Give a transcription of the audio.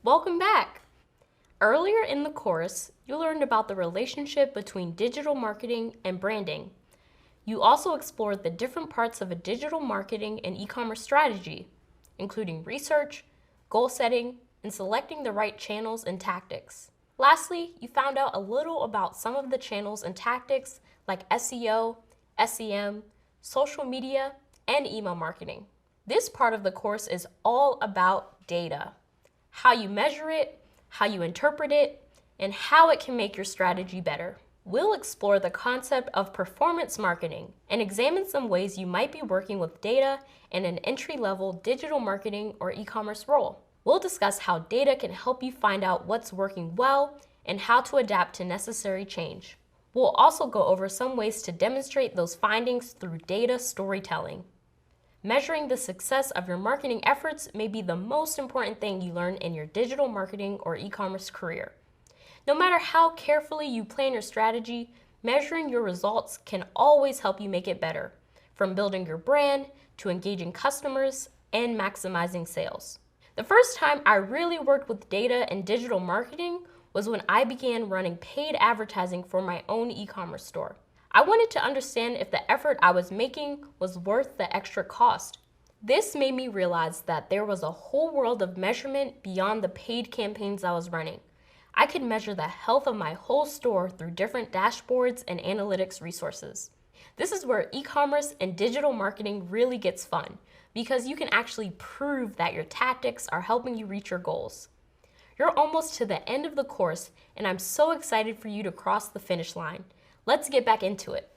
Welcome back! Earlier in the course, you learned about the relationship between digital marketing and branding. You also explored the different parts of a digital marketing and e-commerce strategy, including research, goal setting, and selecting the right channels and tactics. Lastly, you found out a little about some of the channels and tactics like SEO, SEM, social media, and email marketing. This part of the course is all about data, how you measure it, how you interpret it, and how it can make your strategy better. We'll explore the concept of performance marketing and examine some ways you might be working with data in an entry-level digital marketing or e-commerce role. We'll discuss how data can help you find out what's working well and how to adapt to necessary change. We'll also go over some ways to demonstrate those findings through data storytelling. Measuring the success of your marketing efforts may be the most important thing you learn in your digital marketing or e-commerce career. No matter how carefully you plan your strategy, measuring your results can always help you make it better, from building your brand to engaging customers and maximizing sales. The first time I really worked with data and digital marketing was when I began running paid advertising for my own e-commerce store. I wanted to understand if the effort I was making was worth the extra cost. This made me realize that there was a whole world of measurement beyond the paid campaigns I was running. I could measure the health of my whole store through different dashboards and analytics resources. This is where e-commerce and digital marketing really gets fun, because you can actually prove that your tactics are helping you reach your goals. You're almost to the end of the course, and I'm so excited for you to cross the finish line. Let's get back into it.